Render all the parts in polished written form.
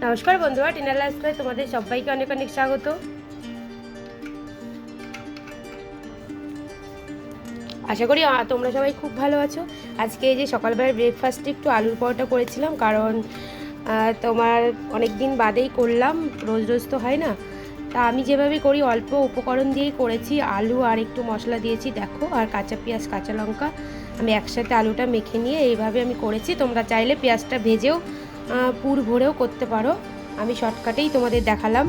নমস্কার বন্ধুরা, টিনা লাইফস্টাইলে তোমাদের সবাইকে অনেক অনেক স্বাগত। আশা করি তোমরা সবাই খুব ভালো আছো। আজকে এই যে সকালবেলার ব্রেকফাস্টে একটু আলুর পরোটা করেছিলাম, কারণ তোমার অনেক দিন বাদেই করলাম, রোজ রোজ তো হয় না। তা আমি যেভাবে করি অল্প উপকরণ দিয়েই করেছি। আলু আর একটু মশলা দিয়েছি দেখো, আর কাঁচা পেঁয়াজ কাঁচা লঙ্কা আমি একসাথে আলুটা মেখে নিয়ে এইভাবে আমি করেছি। তোমরা চাইলে পেঁয়াজটা ভেজেও পুর ভরেও করতে পারো, আমি শর্টকাটেই তোমাদের দেখালাম।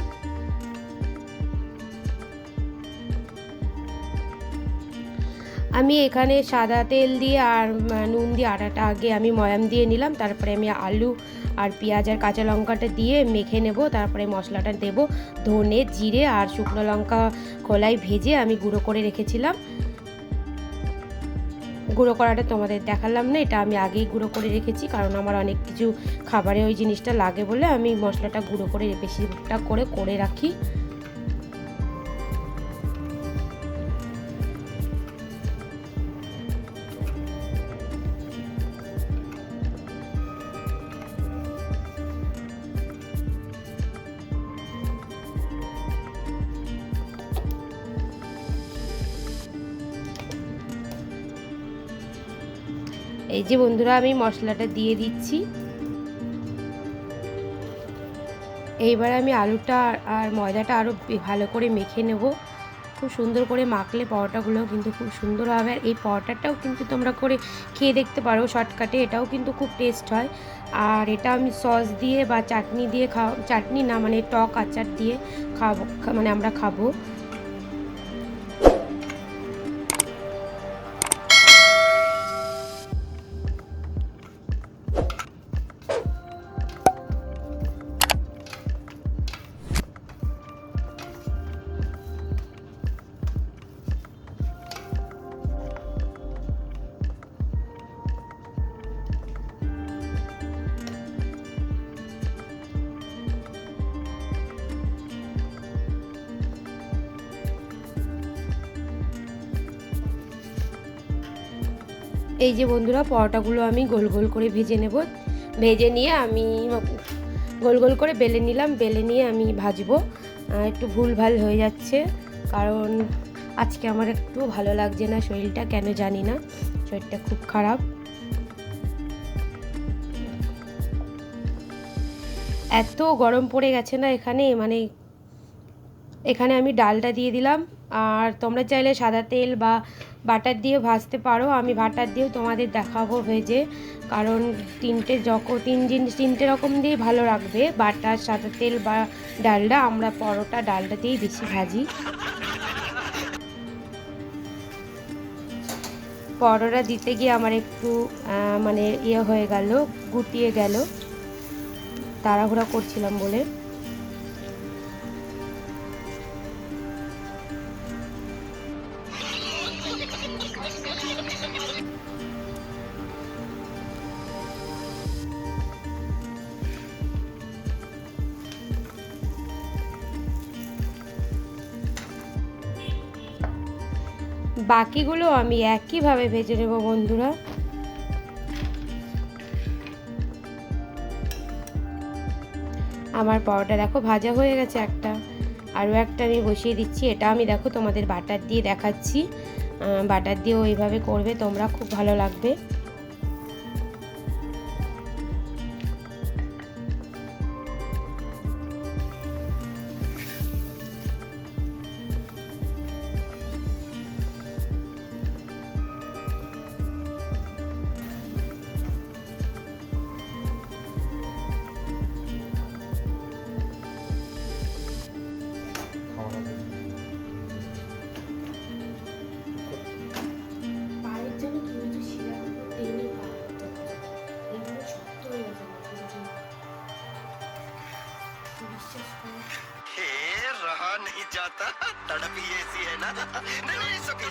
আমি এখানে সাদা তেল দিয়ে আর নুন দিয়ে আটাটা আগে আমি ময়াম দিয়ে নিলাম, তারপরে আমি আলু আর পেঁয়াজ আর কাঁচা লঙ্কাটা দিয়ে মেখে নেব। তারপরে মশলাটা দেব, ধনে জিরে আর শুকনো লঙ্কা খোলায় ভেজে আমি গুঁড়ো করে রেখেছিলাম। গুঁড়ো করাটা তোমাদের দেখালাম না, এটা আমি আগেই গুঁড়ো করে রেখেছি, কারণ আমার অনেক কিছু খাবারে ওই জিনিসটা লাগে বলে আমি মশলাটা গুঁড়ো করে বেশিটা করে রাখি। এই যে বন্ধুরা, আমি মশলাটা দিয়ে দিচ্ছি। এইবার আমি আলুটা আর ময়দাটা আরও ভালো করে মেখে নেব। খুব সুন্দর করে মাখলে পরোটাগুলো কিন্তু খুব সুন্দর হবে। আর এই পরোটাটাও কিন্তু তোমরা করে খেয়ে দেখতে পারো শর্টকাটে, এটাও কিন্তু খুব টেস্ট হয়। আর এটা আমি সস দিয়ে বা চাটনি দিয়ে চাটনি না মানে টক আচার দিয়ে খাবো, মানে আমরা খাবো। এই যে বন্ধুরা, পরোটাগুলো আমি গোল গোল করে ভেজে নেব। ভেজে নিয়ে আমি গোল গোল করে বেলে নিলাম, বেলে নিয়ে আমি ভাজবো। একটু ভুলভাল হয়ে যাচ্ছে, কারণ আজকে আমার একটু ভালো লাগছে না, শরীরটা কেন জানি না, শরীরটা খুব খারাপ। এত গরম পড়ে গেছে না এখানে, মানে এখানে আমি ডালটা দিয়ে দিলাম। আর তোমরা চাইলে সাদা তেল বা বাটার দিয়ে ভাজতে পারো, আমি বাটার দিয়েও তোমাদের দেখাবো ভেজে, কারণ তিনটে রকম দিয়ে ভালো লাগবে, বাটার, সাদা তেল বা ডালডা। আমরা পরোটা ডালটা দিয়েই বেশি ভাজি। পরোটা দিতে গিয়ে আমার একটু মানে হয়ে গেল, গুটিয়ে গেল, তাড়াহুড়া করছিলাম বলে। বাকিগুলো আমি একইভাবে ভেজে নেব বন্ধুরা। আমার পরোটা দেখো ভাজা হয়ে গেছে একটা, আরও একটা আমি বসিয়ে দিচ্ছি। এটা আমি দেখো তোমাদের বাটার দিয়ে দেখাচ্ছি, বাটার দিয়েও এইভাবে করবে তোমরা, খুব ভালো লাগবে। रहा नहीं जाता, तड़प ही ऐसी है ना। नहीं सुखी।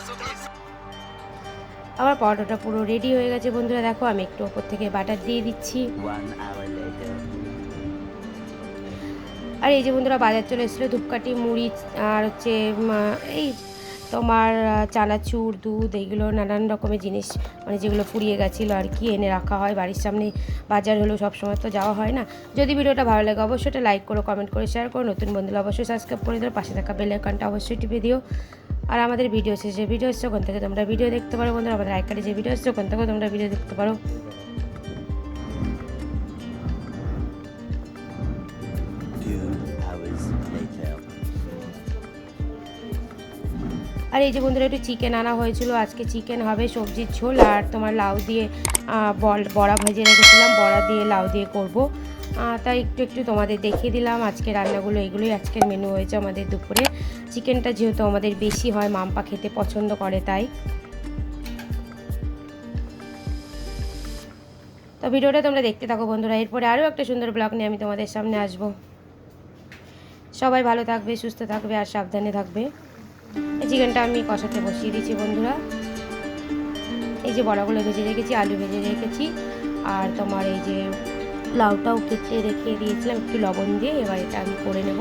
আমার পরোটাটা পুরো রেডি হয়ে গেছে বন্ধুরা, দেখো আমি একটু ওপর থেকে বাটার দিয়ে দিচ্ছি। আর এই যে বন্ধুরা, বাজার চলে এসেছিলো ধূপকাঠি, মুড়ি আর হচ্ছে এই তোমার চানাচুর, দুধ, এইগুলো নানান রকমের জিনিস মানে যেগুলো ফুরিয়ে গেছিলো আর কি এনে রাখা হয়। বাড়ির সামনে বাজার হলেও সবসময় তো যাওয়া হয় না। যদি ভিডিওটা ভালো লাগে অবশ্যই এটা লাইক করো, কমেন্ট করে শেয়ার করো। নতুন বন্ধুরা অবশ্যই সাবস্ক্রাইব করে দিও, পাশে থাকা বেল আইকনটা অবশ্যই টিপে দিও। আর আমাদের ভিডিও শেষে ভিডিও এসছে ওখান থেকে তোমরা ভিডিও দেখতে পারো বন্ধুরা। আমাদের আইকার্ডে যে ভিডিও এসছে ওখান থেকেও তোমরা ভিডিও দেখতে পারো। আর এই যে বন্ধুরা একটু চিকেন আনা হয়েছিল, আজকে চিকেন হবে, সবজির ঝোল আর তোমার লাউ দিয়ে বড়া ভেজে রেখেছিলাম, বড়া দিয়ে লাউ দিয়ে করব। তাই একটু একটু তোমাদের দেখিয়ে দিলাম আজকে রান্নাগুলো। এগুলোই আজকের মেনু হয়েছে আমাদের দুপুরে। চিকেনটা যেহেতু আমাদের বেশি হয়, মাম্পা খেতে পছন্দ করে, তাই তো ভিডিওটা তোমরা দেখতে থাকো বন্ধুরা। এরপরে আরও একটা সুন্দর ব্লগ নিয়ে আমি তোমাদের সামনে আসবো। সবাই ভালো থাকবে, সুস্থ থাকবে আর সাবধানে থাকবে। এই চিকেনটা আমি কষাতে বসিয়ে দিয়েছি বন্ধুরা। এই যে বড়াগুলো ভেজে রেখেছি, আলু ভেজে রেখেছি, আর তোমার এই যে লাউটাও কেটে রেখে দিয়েছিলাম একটু লবণ দিয়ে। এবার এটা আমি করে নেব।